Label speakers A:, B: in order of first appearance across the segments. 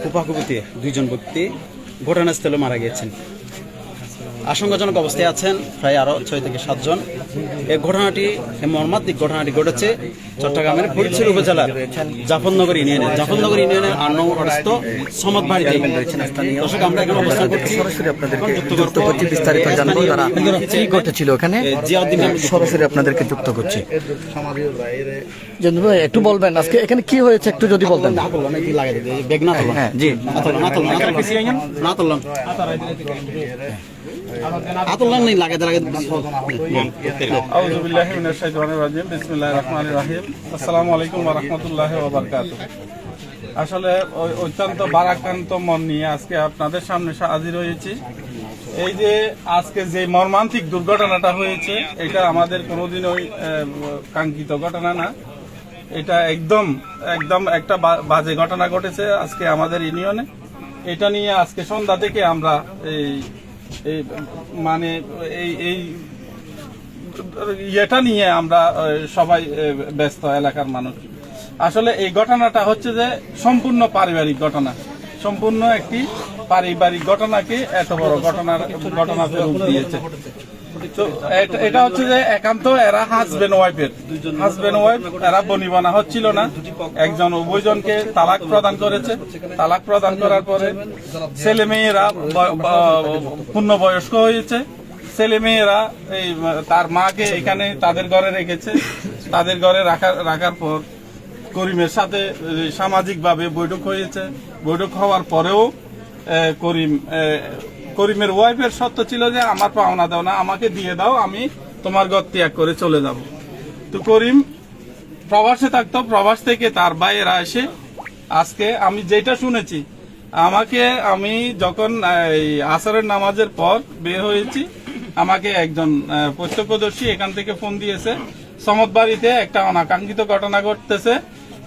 A: কুপাকুপিতে দুইজন ব্যক্তি ঘটনাস্থলে মারা গিয়েছেন। আশঙ্কাজনক অবস্থায় আছেন প্রায় আরো 6 থেকে 7 জন। এই মর্মান্তিক ঘটনাটি ঘটেছে চট্টগ্রামের ফরিদপুর উপজেলার জাফরনগর ইউনিয়নের 8 নং ওয়ার্ডস্থ সমদ বাড়িতে। দর্শক, আমরা এখানে অবস্থান করছি,
B: সরাসরি আপনাদেরকে যুক্ত করছি, বিস্তারিত জানবো তারা কি ঘটেছিল এখানে। সরাসরি আপনাদেরকে যুক্ত করছি। ভাই একটু বলবেন আজকে এখানে কি হয়েছে, একটু যদি বলতেন।
A: হ্যাঁ জি,
C: আসসালামু আলাইকুম ওয়া রাহমাতুল্লাহি ওয়া বারাকাতুহু। আসলে অত্যন্ত ভারাক্রান্ত মন নিয়ে আজকে আপনাদের সামনে হাজির হয়েছি। এই যে আজকে যে মর্মান্তিক দুর্ঘটনাটা হয়েছে, এটা আমাদের কোনোদিনই কাঙ্ক্ষিত ঘটনা না। এটা একদম একটা বাজে ঘটনা ঘটেছে আজকে আমাদের ইউনিয়নে। এটা নিয়ে আজকে সন্ধ্যা থেকে আমরা এটা নিয়ে আমরা সবাই ব্যস্ত, এলাকার মানুষ। আসলে এই ঘটনাটা হচ্ছে যে সম্পূর্ণ পারিবারিক ঘটনা, সম্পূর্ণ একটি পারিবারিক ঘটনাকে এত বড় ঘটনাতে রূপ দিয়েছে। তো এটা হচ্ছে যে একান্ত এরা হাজবেন্ড ওয়াইফ, এরা বনিবনা হচ্ছিল না। একজন উভয়জনকে তালাক প্রদান করেছে। তালাক প্রদান করার পরে ছেলে মেয়েরা পূর্ণবয়স্ক হয়েছে। ছেলে মেয়েরা তার মাকে এখানে তাদের ঘরে রেখেছে। তাদের ঘরে রাখার পর করিমের সাথে সামাজিকভাবে বৈঠক হয়েছে। বৈঠক হওয়ার পরেও করিমের ওয়াইফের শর্ত ছিল যে আমার পাওনা দাও না, আমাকে দিয়ে দাও, আমি তোমার ঘর ত্যাগ করে চলে যাব। তো করিম প্রবাসে থাকতো। প্রবাস থেকে তার ভাইয়েরা এসে আজকে আমি যেটা শুনেছি, আমি যখন আসরের নামাজের পর বের হয়েছি, আমাকে একজন প্রত্যক্ষদর্শী এখান থেকে ফোন দিয়েছে, সমদ বাড়িতে একটা অনাকাঙ্ক্ষিত ঘটনা ঘটতেছে।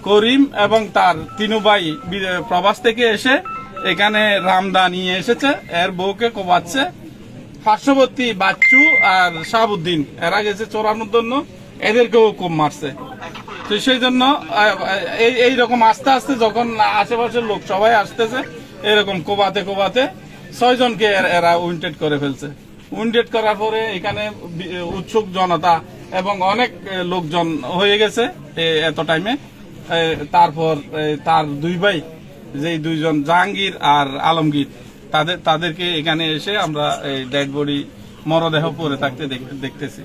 C: করিম এবং তার তিনু ভাই প্রবাস থেকে এসে এখানে রামদা নিয়ে এসেছে, এর বউকে কোবাচ্ছে। পার্শ্ববর্তী বাচ্চু আর শাহাবুদ্দিন এরা গেছে চোরানোর জন্য, এদেরকেও কোপ মারছে। তো সেই জন্য এইরকম আস্তে আস্তে যখন আশেপাশের লোক সবাই আসতেছে, এরকম কোবাতে 6 জনকে এরা উইন্টেড করে ফেলছে। উইন্টেড করার পরে এখানে উৎসুক জনতা এবং অনেক লোকজন হয়ে গেছে এত টাইমে। তারপর তার 2 ভাই, যেই 2 জন জাহাঙ্গীর আর আলমগীর, তাদেরকে এখানে এসে আমরা ডেড বডি মরদেহ পড়ে থাকতে দেখতেছি।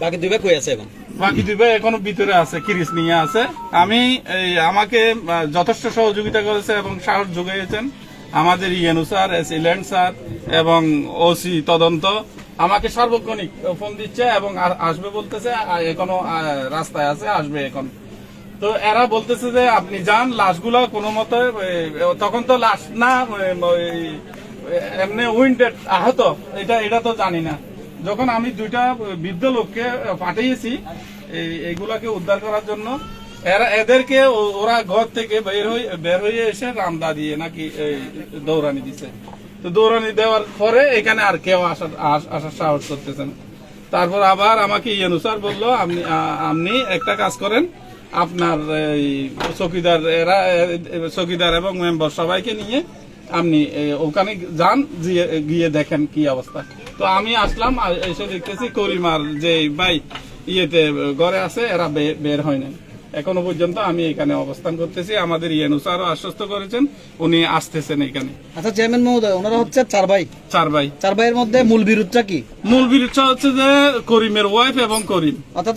A: বাকি 2 ভাই কই আছে এখন?
C: বাকি 2 ভাই এখনো ভিতরে আছে, কিরিচ নিয়ে আছে। আমাকে যথেষ্ট সহযোগিতা করেছে এবং সাহস যোগাইছেন আমাদের ইএনও স্যার, ল্যান্ড স্যার এবং ওসি তদন্ত। আমাকে সার্বক্ষণিক ফোন দিচ্ছে এবং আসবে বলতেছে, এখনো রাস্তায় আছে, আসবে এখন। তো এরা বলতেছে যে আপনি যান, লাশগুলো কোনো মতে, তখন তো লাশ না, এমনি উইন্টেড আহত, এটা তো জানি না। যখন আমি 2টা বৃদ্ধ লোককে পাঠিয়েছি এইগুলাকে উদ্ধার করার জন্য, এদেরকে ওরা ঘর থেকে বের হয়ে এসে রামদা দিয়ে নাকি দৌড়ানি দিছে। তো দৌড়ানি দেওয়ার পরে এখানে আর কেউ আসার সাহস করতেছেন। তারপর আবার আমাকে ইয়েনু স্যার বললো, আপনি একটা কাজ করেন, আপনার চৌকিদার এবং মেম্বার সবাইকে নিয়ে আপনি ওখানে যান, গিয়ে দেখেন কি অবস্থা। তো আমি আসলাম, এসে দেখতেছি করিমার যে ভাই ঘরে আছে, এরা বের হয় না এখনো পর্যন্ত। আমি এখানে অবস্থান করতেছি। আমাদের ইয়েনু স্যারও আশ্বস্ত করেছেন, উনি আসতেছেন এখানে।
B: আচ্ছা চেয়ারম্যান মহোদয়, ওনারা হচ্ছে 4 ভাই। 4 ভাইয়ের মধ্যে মূল বিরোধটা কি?
C: মূল বিরোধটা হচ্ছে যে করিমের ওয়াইফ এবং করিম,
B: অর্থাৎ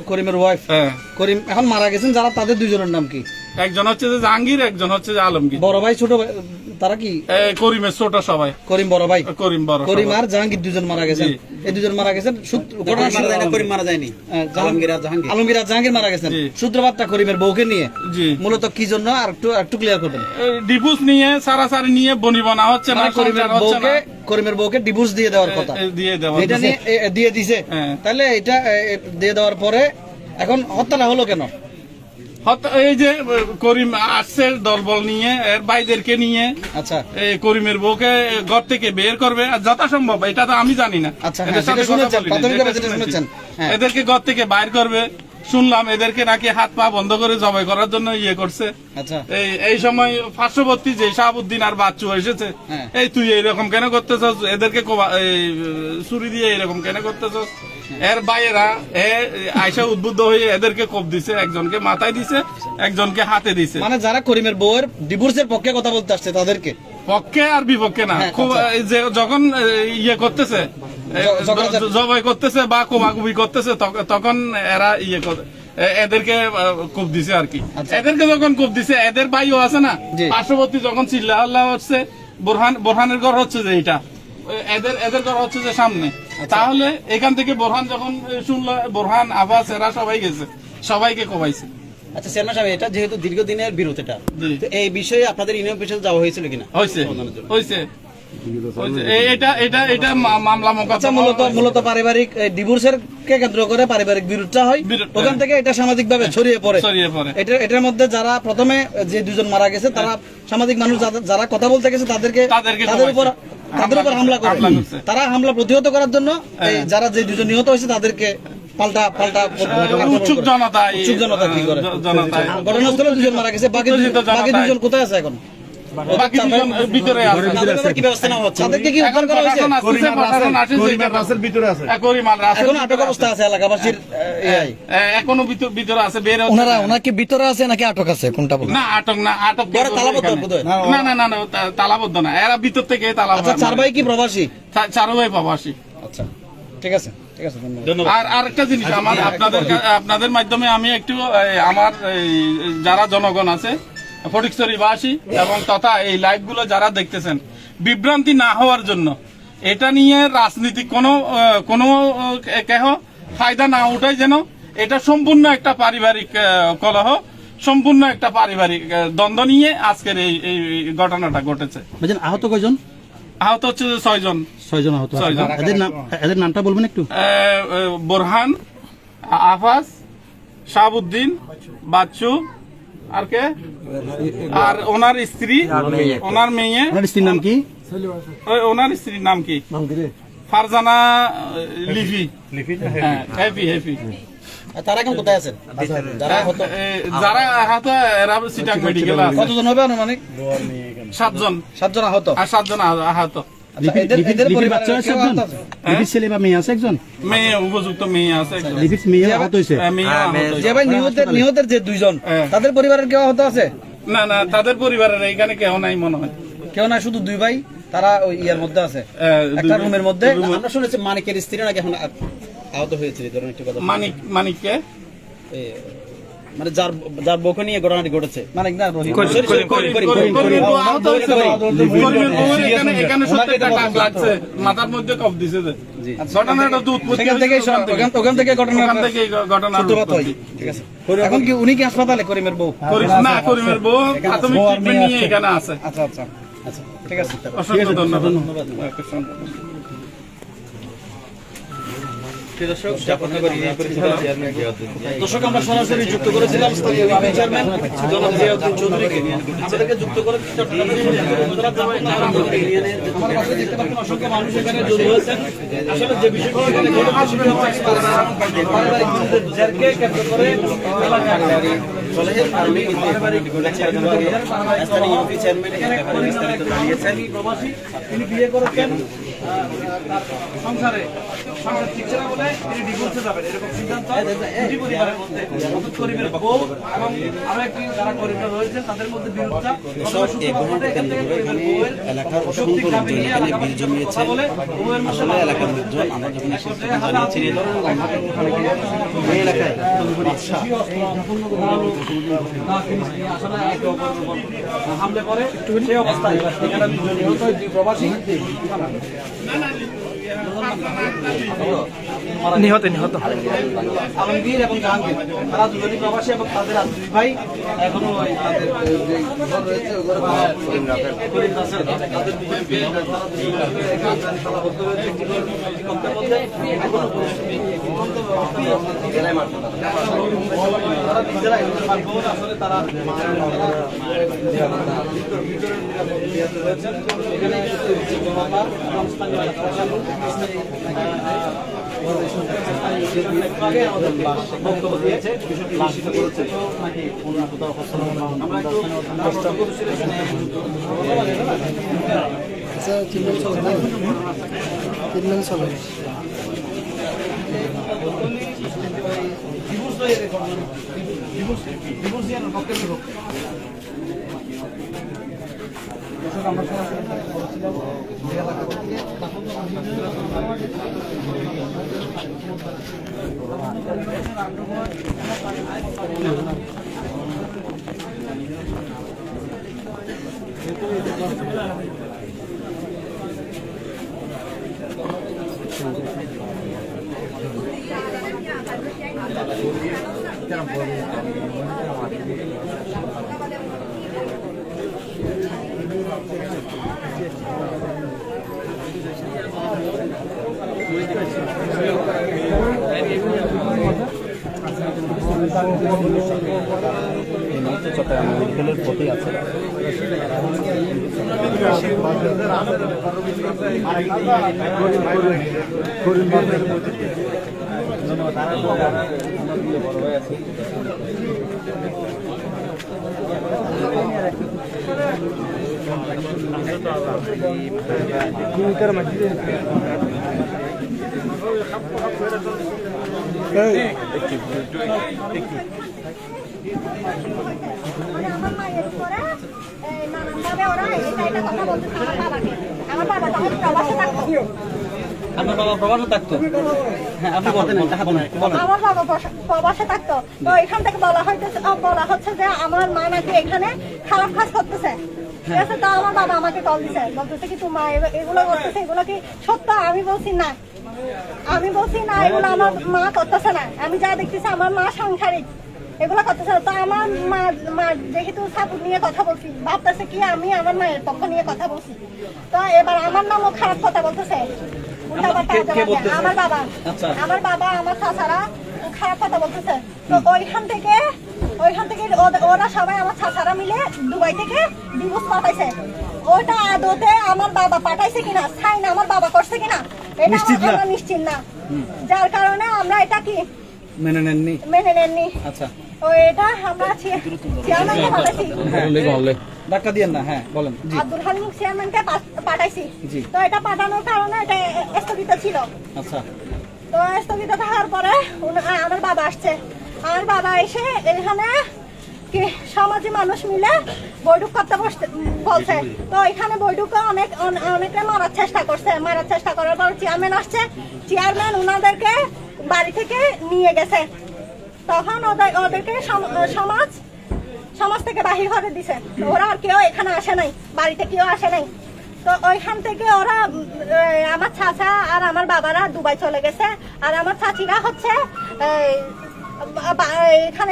B: করিমের ওয়াইফ।
C: হ্যাঁ,
B: করিম এখন মারা গেছেন যারা, তাদের 2 জনের নাম কি?
C: একজন হচ্ছে যে জাহাঙ্গীর, একজন হচ্ছে যে আলমগীর।
B: বড় ভাই ছোট ভাই তারা কি?
C: করিমের ছোট সবাই।
B: করিম বড় ভাই।
C: করিম
B: আর জাহাঙ্গীর 2 জন মারা গেছেন। এই 2 জন মারা গেছেন।
A: করিম মারা যায়নি,
B: আলমগীর আর জাহাঙ্গীর মারা গেছেন। সূত্রপাতটা করিমের বউকে নিয়ে। মূলত কি জন্য আর একটু ক্লিয়ার করবেন?
C: ডিভোর্স নিয়ে, সারাসারি নিয়ে বনিবনা হচ্ছে না।
B: করিমের বউকে ডিভোর্স দিয়ে দেওয়ার কথা, এটা নিয়ে দিয়ে দিছে। তাহলে এটা দিয়ে দেওয়ার পরে এখন হত্যাটা হলো কেন?
C: এই যে করিম আসছে দলবল নিয়ে, এর ভাইদেরকে নিয়ে।
B: আচ্ছা,
C: করিমের বউকে ঘর থেকে বের করবে যথাসম্ভব, এটা তো আমি জানি না।
B: আচ্ছা,
C: এদেরকে ঘর থেকে বাইর করবে। শুনলাম এদেরকে নাকি হাত পা বন্ধ করে জবাই করার জন্য ইয়ে করছে।
B: আচ্ছা
C: এই সময় পার্শ্ববর্তী যে শাহাবুদ্দিন আর বাচ্চু এসেছে,
B: হ্যাঁ।
C: এই তুই এইরকম কেন করতেছস, এদেরকে ছুরি দিয়ে এরকম কেন করতেছস। এর বাইরা আয়সা উদ্বুদ্ধ হয়ে এদেরকে কোপ দিছে, একজনকে মাথায় দিছে, একজনকে হাতে দিছে।
B: মানে যারা করিমের বউয়ের ডিভোর্সের পক্ষে কথা বলতে আসছে তাদেরকে
C: পক্ষে আর বিপক্ষে না,
B: হ্যাঁ,
C: খুব
B: আচ্ছা।
C: যে যখন ইয়ে করতেছে জবাই করতেছে বা কোমাকুবি করতেছে তখন এরা ইয়ে এদেরকে কোপ দিছে আর কি।
B: আচ্ছা।
C: এদেরকে যখন কোপ দিছে, এদের ভাইও আছে না
B: জি।
C: পার্শ্ববর্তী, যখন চিল্লা হাল্লা হচ্ছে, বোরহানের ঘর হচ্ছে যে এইটা, এদের ঘর হচ্ছে যে সামনে, তাহলে এখান থেকে বোরহান যখন শুনলো, বোরহান আবাস এরা সবাই গেছে, সবাইকে কোপাইছে।
A: আচ্ছা চেয়ারম্যান সাহেব, এটা যেহেতু দীর্ঘদিনের বিরোধ, এটা
C: জি।
A: তো এই বিষয়ে আপনাদের ইউনিয়ন পরিষদে যাওয়া হয়েছিল কিনা?
C: হয়েছে হয়েছে এটা মামলা
B: আচ্ছা
C: মোকদ্দমা
B: মূলত পারিবারিক ডিভোর্সের কে কেন্দ্র করে পারিবারিক বিরোধটা হয়,
C: বিরোধটা।
B: ওখান থেকে এটা সামাজিক ভাবে ছড়িয়ে পড়ে।
C: ছড়িয়ে পড়ে।
B: এটার মধ্যে যারা প্রথমে যে দুজন মারা গেছে তারা সামাজিক মানুষ যারা কথা বলতে গেছে তাদের উপর হামলা করে।
C: হামলা করছে।
B: তারা হামলা প্রতিহত করার জন্য এই যারা যে দুজন নিহত হয়েছে তাদেরকে পাল্টা
C: উৎসুক জনতা
B: কি করে
C: জনতা
B: ঘটনাস্থলে দুজন মারা গেছে, বাকি দুজন কোথায় আছে এখন?
C: বাকি দুজন ভিতরে আছে।
A: তাদের ব্যাপারে কি ব্যবস্থা নেওয়া হচ্ছে?
B: তাদেরকে কি
C: এখন
B: উদ্ধার করা হয়েছে?
C: প্রশাসন আসছে, প্রশাসন আসছে, করিমাল রাসেল
B: এখন আটক অবস্থা আছে এলাকাবাসীর AI
C: এখনো ভিতরে আছে, বের হচ্ছে
D: ওনারা
C: না।
D: ওনার কি ভিতরে আছে নাকি আটক আছে, কোনটা বলুন?
C: না আটক না, আটক
A: ওরা তালাবদ্ধ বোধহয়।
C: না তালাবদ্ধ না, এরা ভিতর থেকে
B: আচ্ছা
C: তালাবদ্ধ।
B: চার ভাই কি প্রবাসী?
C: চারো ভাই প্রবাসী।
B: আচ্ছা ঠিক আছে ধন্যবাদ।
C: আর আরেকটা জিনিস আমার আপনাদের মাধ্যমে আমি একটু আমার যারা জনগণ আছে ফটিকছড়িবাসী এবং তথা এই লাইভ গুলো যারা দেখতেছেন, বিভ্রান্তি না হওয়ার জন্য, এটা নিয়ে রাজনীতিক কোনো কেহ ফায়দা না উঠায় যেন। এটা সম্পূর্ণ একটা পারিবারিক কলহ, সম্পূর্ণ একটা পারিবারিক দ্বন্দ্ব নিয়ে আজকের এই ঘটনাটা ঘটেছে।
A: বুঝলেন, আহত কয়জন?
C: আহত হচ্ছে 6 জন।
A: 6 জন আহত।
C: ছয়জন।
A: এদের নামটা বলবেন একটু?
C: বোরহান, আফাস, শাহাবুদ্দিন, বাচ্চু, আর কে, আর ওনার স্ত্রী, ওনার মেয়ে।
A: ওনার স্ত্রীর নাম কি?
C: ওনার স্ত্রীর নাম কি? ফারজানা লিফি। হ্যাঁ, হ্যাপি।
B: তারা এখন কোথায় আছেন?
C: যারা আহত এরা সিটাং মেডিকেল আছে।
B: কতজন হবে আনুমানিক?
C: 7 জন।
B: 7 জন আহত।
C: আর 7 জন আহত।
B: আচ্ছা, এদের
A: লিপির
B: পরিবারের
A: বাচ্চা আছে
B: কেউ
A: একজন?
B: আহত আছে?
A: লিপির ছেলে বা মেয়ে আছে একজন?
C: মেয়ে, উপযুক্ত মেয়ে আছে একজন।
A: লিপির মেয়ে আহত হয়েছে?
C: মেয়ে আহত হয়েছে।
B: যে ভাই নিহতের যে দুইজন
C: হ্যাঁ।
B: তাদের পরিবারের কেউ আহত আছে?
C: না তাদের পরিবারের এখানে কেউ নাই মনে হয়।
B: কেউ না, শুধু দুই ভাই, তারা ওই ইয়ার মধ্যে আছে, একটা রুমের মধ্যে।
A: আমরা শুনেছি মানিকের স্ত্রী নাকি এখন আহত হয়েছে, এই ধরনের একটা কথা।
C: মানিককে
A: মানে যার বউকে নিয়ে ঘটনাটি ঘটেছে।
B: মানে না রহিম।
C: মাথার মধ্যে কপ দিছে যে। ঘটনাটা তো উৎপত্তি
B: সেখান থেকে ওখান থেকে ঘটনা
C: ওখান থেকে ঘটনা
B: সূত্রপাত হয়। ঠিক আছে। এখন কি উনি কি হাসপাতালে করিমের বউ?
C: করিমের বউ প্রাথমিক ট্রিটমেন্ট নিয়ে এখানে আছে।
B: আচ্ছা ঠিক আছে।
C: অসংখ্য ধন্যবাদ।
A: দর্শক, আমরা সরাসরি যুক্ত করেছিলাম স্থানীয় ইউপি চেয়ারম্যান জনাব জিয়াউদ্দিন চৌধুরীকে। আমাদেরকে যুক্ত করে চট্টগ্রামের গুজরাট যাওয়ার ইউনিয়নের আমার পাশে দেখতে পাচ্ছেন অসংখ্য মানুষ এখানে জড়ো হয়েছেন। আসলে যে বিষয়টি এখানে ঘটেছে সেটি হচ্ছে পারিবারিক বিরোধের জেরকে কেন্দ্র করে এলাকার কলহের কারণে কিন্তু পারিবারিক স্থানীয় ইউপি চেয়ারম্যান এখানে বিস্তারিত জানিয়েছেন। প্রবাসী, তিনি বিয়ে করেছেন, তার সংসার ঠিকছে না বলে তিনি ডিভোর্সে যাবেন, এরকম সিদ্ধান্ত দুটি পরিবারের মধ্যে, অর্থাৎ করিমের বউ এবং আরো একটি যারা করিমের রয়েছেন তাদের মধ্যে বিরোধটা
E: এলাকার অসংখ্য লোকজন এখানে ভিড় জমিয়েছে। আসলে এলাকার লোকজন আমরা যখন এসে জানিয়েছি এই এলাকায় বাদশা
B: হামলে পরে সেই অবস্থায় এখানে নিহত দুই প্রবাসী
D: নিহত
B: আলমগীর এবং জাহাঙ্গীর, তারা দুজনই প্রবাসী এবং তাদের আর দুই ভাই এখনো তাদের যে ঘর রয়েছে ওই ঘরে করিম রাসেল, তাদের দুজন বিয়ে, তারা দুজন তালাবদ্ধ রয়েছে। এখনো তারা নিজেরাই আসলে তারা রয়েছেন এখানে
A: বক্তব্য দিয়েছে বিষয়টি নিশ্চিত করেছে নাকি অন্য কোথাও চট্টগ্রাম মেডিকেলের প্রতি আছে।
B: আপনার বাবা প্রবাসে থাকতো? হ্যাঁ, আপনি বলেন।
F: আমার বাবা প্রবাসে থাকতো, তো এখান থেকে বলা হচ্ছে যে আমার মা নাকি এখানে খারাপ কাজ করতেছে। ঠিক আছে, তো আমার বাবা আমাকে কল দিছে, বলতেছে কি তোমার এগুলো করতেছে, এগুলো কি সত্য? আমি বলছি না, এগুলো আমার মা করতেছে না। আমি যা দেখতেছি আমার মা সাংসারিক, এগুলো করতেছে না। তো আমার মা যেহেতু সাপোর্ট নিয়ে কথা বলছি, ভাবতেছে কি আমি আমার মায়ের পক্ষ নিয়ে কথা বলছি, তো এবার আমার নামও খারাপ কথা বলতেছে। আমার বাবা, আমার চাচারা খারাপ কথা বলতেছে। তো ওইখান থেকে ওরা সবাই আমার চাচারা মিলে দুবাই থেকে ডিভোর্স পাঠাইছে। ওইটা আদতে আমার বাবা পাঠাইছে কিনা, সাইন আমার বাবা করছে কিনা, এটা আমরা নিশ্চিত না। যার কারণে আমরা এটা কি মেনে নেননি।
B: আচ্ছা,
F: তো এটা আমরা চেয়ারম্যানকে পাঠাইছি।
B: ধাক্কা দিয়েন না। হ্যাঁ, বলেন।
F: আব্দুল হালিম চেয়ারম্যানকে পাঠাইছি। তো এটা পাঠানোর কারণে এটা স্থগিত ছিল।
B: আচ্ছা,
F: তো স্থগিত থাকার পরে আমার বাবা আসছে। আমার বাবা এসে এখানে কি সমাজী মানুষ মিলে বৈঠক করতে বলছে। তো এখানে বৈঠকে অনেকে মারার চেষ্টা করার পর চেয়ারম্যান আসছে। চেয়ারম্যান ওনাদেরকে বাড়ি থেকে নিয়ে গেছে। তখন ওদেরকে সমাজ থেকে বাহির করে দিছে। ওরা আর কেউ এখানে আসে নাই, বাড়িতে কেউ আসে নাই। তো ওইখান থেকে ওরা আমার চাচা আর আমার বাবারা দুবাই চলে গেছে। আর আমার চাচিরা হচ্ছে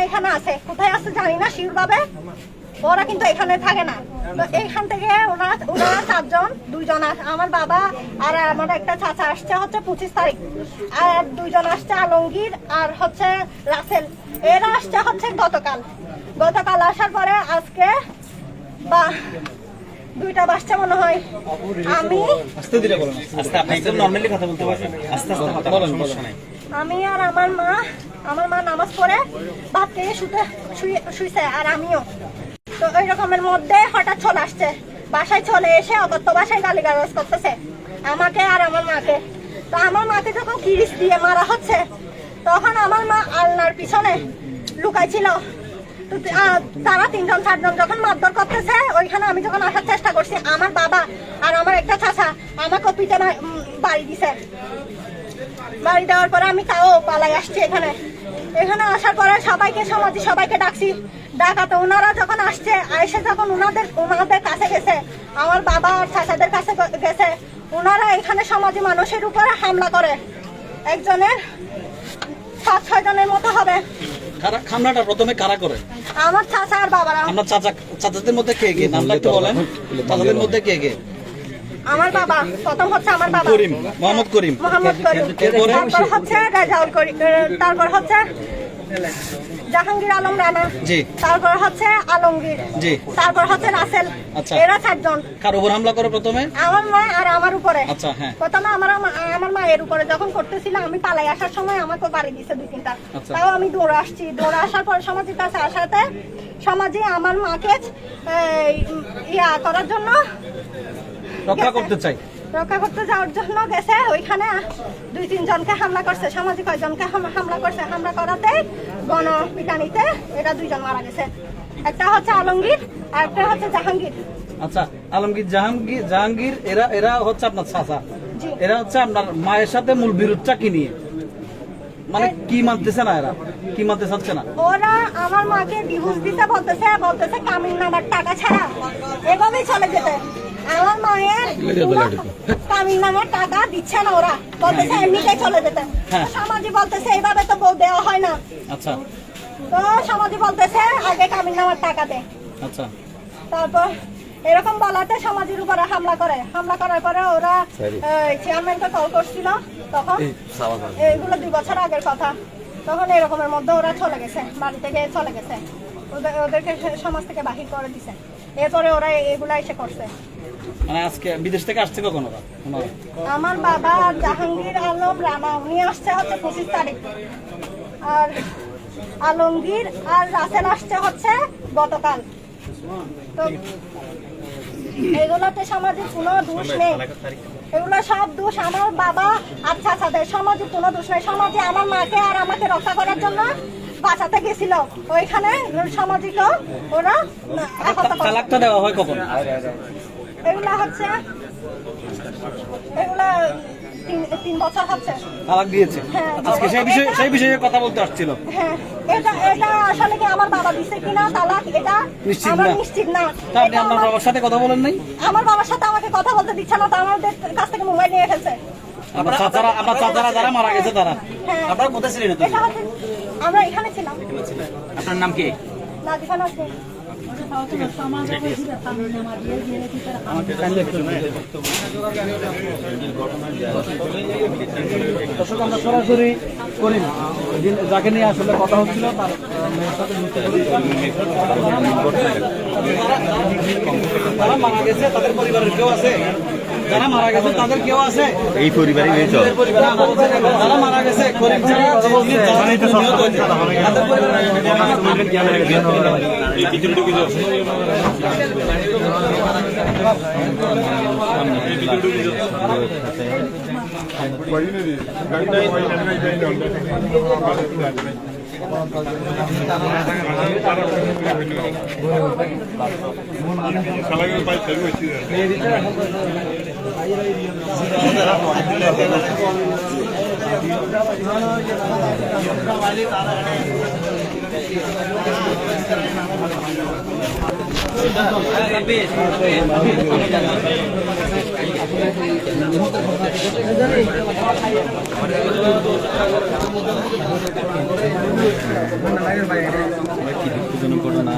F: এখানে আছে, কোথায় আছে জানি না শিউর ভাবে, ওরা কিন্তু এখানে থাকে না। তো এইখান থেকে ওনারা 4 জন, 2 জন আমার বাবা আর আমার একটা চাচা আসছে হচ্ছে 25 তারিখ, আর 2 জন আসছে আলমগীর আর হচ্ছে রাসেল। এরা আসছে হচ্ছে গতকাল আসার পরে আজকে বা 2টা বাসছে মনে হয়।
B: আস্তে ধীরে বলেন। আস্তে, আপনি একদম নরমালি কথা বলতে পারবেন। আস্তে আস্তে বলেন, সমস্যা নাই।
F: আমি আর আমার মা নামাজ পড়ে ভাত খেয়ে শুইছে, আর আমিও। তো ওই রকমের মধ্যে হঠাৎ চলে আসছে, বাসায় চলে এসে অগত্য বাসায় গালিগালাজ করতেছে আমাকে আর আমার মাকে। তো আমার মাকে যখন কিরিচ দিয়ে মারা হচ্ছে, তখন আমার মা আলনার পিছনে লুকাইছিল। তো তারা 3 জন 4 জন যখন মারধর করতেছে, ওইখানে আমি যখন আসার চেষ্টা করছি, আমার বাবা আর আমার একটা চাচা আমাকে পিঠে বাড়ি দিছে। বাড়ি দেওয়ার পরে আমি তাও পালাই আসছি এখানে আসার পরে সবাইকে ডাকছি। ডাকাতে ওনারা যখন আসছে, এসে যখন ওনাদের কাছে গেছে, আমার বাবা আর চাচাদের কাছে গেছে, ওনারা এখানে সমাজী মানুষের উপরে হামলা করে। একজনের 5-6 জনের মতো হবে।
B: হামলাটা প্রথমে কারা করে?
F: আমার চাচা আর বাবারা।
B: আমার চাচাদের মধ্যে কে কে? নামটা একটু বলেন। চাচাদের মধ্যে কে কে?
F: আমার বাবা, প্রথম হচ্ছে আমার বাবা
B: মোহাম্মদ করিম।
F: তারপর হচ্ছে রেজাউল করিম, তারপর হচ্ছে জাহাঙ্গীর আলম রানা,
A: জি।
F: তারপর হচ্ছে আলমগীর,
A: জি।
F: তারপর হচ্ছে রাসেল,
A: আচ্ছা।
F: এরা 4 জন।
A: কার উপর হামলা করে প্রথমে?
F: আমার মা আর আমার উপরে।
A: আচ্ছা, হ্যাঁ।
F: প্রথমে আমার মায়ের উপরে যখন করতেছিল, আমি পালাই আসার সময় আমাকে বাড়ি দিছে 2-3টা।
A: আচ্ছা।
F: তাও আমি দৌড়ে আসছি, দৌড়ে আসার পর সমাজের কাছে আসাতে সমাজে আমার মাকে ইয়া করার জন্য
A: রক্ষা করতে চাই।
F: রক্ষা করতে যাওয়ার জন্য গেছে, ওইখানে 2-3 জনকে হামলা করছে, সামাজিক কয়েকজনকে হামলা করছে। হামলা করাতে গণপিটানিতে এরা 2 জন মারা গেছে। একটা হচ্ছে আলমগীর আর একটা হচ্ছে জাহাঙ্গীর।
A: আচ্ছা, আলমগীর, জাহাঙ্গীর এরা হচ্ছে আপনার চাচা।
F: জি।
A: এরা হচ্ছে আপনার মায়ের সাথে মূল বিরোধটা কি নিয়ে? মানে কি মানতেছে না, এরা কি মানতে চাচ্ছে না?
F: ওরা আমার মাকে ডিভোর্স দিতে বলতেছে কামিন নামার টাকা ছাড়া এভাবেই চলে যেতে। আমার মায়ের কামিন নামার টাকা দিচ্ছে না, ওরা বলতেছে এমনিতেই চলে যেতে।
A: হ্যাঁ।
F: সমাজে বলতেছে এইভাবে তো বউ দেওয়া হয় না।
A: আচ্ছা,
F: তো সমাজে বলতেছে আগে কামিন নামার টাকা দে।
A: আচ্ছা।
F: তারপর এরকম বলাতে সমাজের উপরে হামলা করার পরে ওরা চেয়ারম্যানকে কল করছিল, তখন এগুলো 2 বছর আগের কথা। তখন এরকমের মধ্যে ওরা চলে গেছে, বাড়ি থেকে চলে গেছে, ওদেরকে সমাজ থেকে বাহির করে দিছে। এরপরে ওরা এগুলা এসে করছে।
A: মানে আজকে বিদেশ থেকে আসছে কখন ওরা?
F: আমার বাবা জাহাঙ্গীর আলম রানা, উনি আসছে হচ্ছে 25 তারিখ, আর আলমগীর আর রাসেল আসছে হচ্ছে গতকাল। তো এগুলোতে সমাজে কোনো দোষ নেই, এগুলো সব দোষ আমার বাবা আর চাচাদের। সমাজে কোনো দোষ নেই। সমাজে আমার মাকে আর আমাকে রক্ষা করার জন্য বাঁচাতে গেছিল, ওইখানে সামাজিকও ওরা আহত করে।
A: তালাকটা দেওয়া হয় কখন?
F: এগুলা হচ্ছে এগুলা 3 বছর হচ্ছে
A: তালাক দিয়েছে।
F: হ্যাঁ।
A: আজকে সেই বিষয়ে কথা বলতে আসছিল।
F: হ্যাঁ, এটা আসলে কি আমার বাবা দিছে কিনা তালাক, এটা
A: নিশ্চিত
F: আমরা
A: না।
F: নিশ্চিত না।
A: তা আপনি আপনার বাবার সাথে কথা বলেন নাই?
F: আমার বাবার সাথে আমাকে কথা বলতে দিচ্ছে না, তো আমাদের কাছ থেকে মোবাইল নিয়ে ফেলছে।
A: আপনার চাচারা যারা মারা গেছে তারা?
F: হ্যাঁ।
A: আপনারা কোথায় ছিলেন?
F: এটা হচ্ছে আমরা এখানে ছিলাম।
A: আপনার নাম কি?
F: নাজিফা নাসরিন।
A: দর্শক, আমরা সরাসরি করিম যাকে নিয়ে আসলে কথা হচ্ছিল তার মেয়ের সাথে তারা মারা গেছে, তাদের পরিবারের কেউ আছে? যারা মারা গেছে তাদের কেউ আছে?
G: এই পরিবারে
A: যারা মারা গেছে করিম ছাড়া নিহত হয়েছে তাদের
G: কি দুঃখজনক ঘটনা।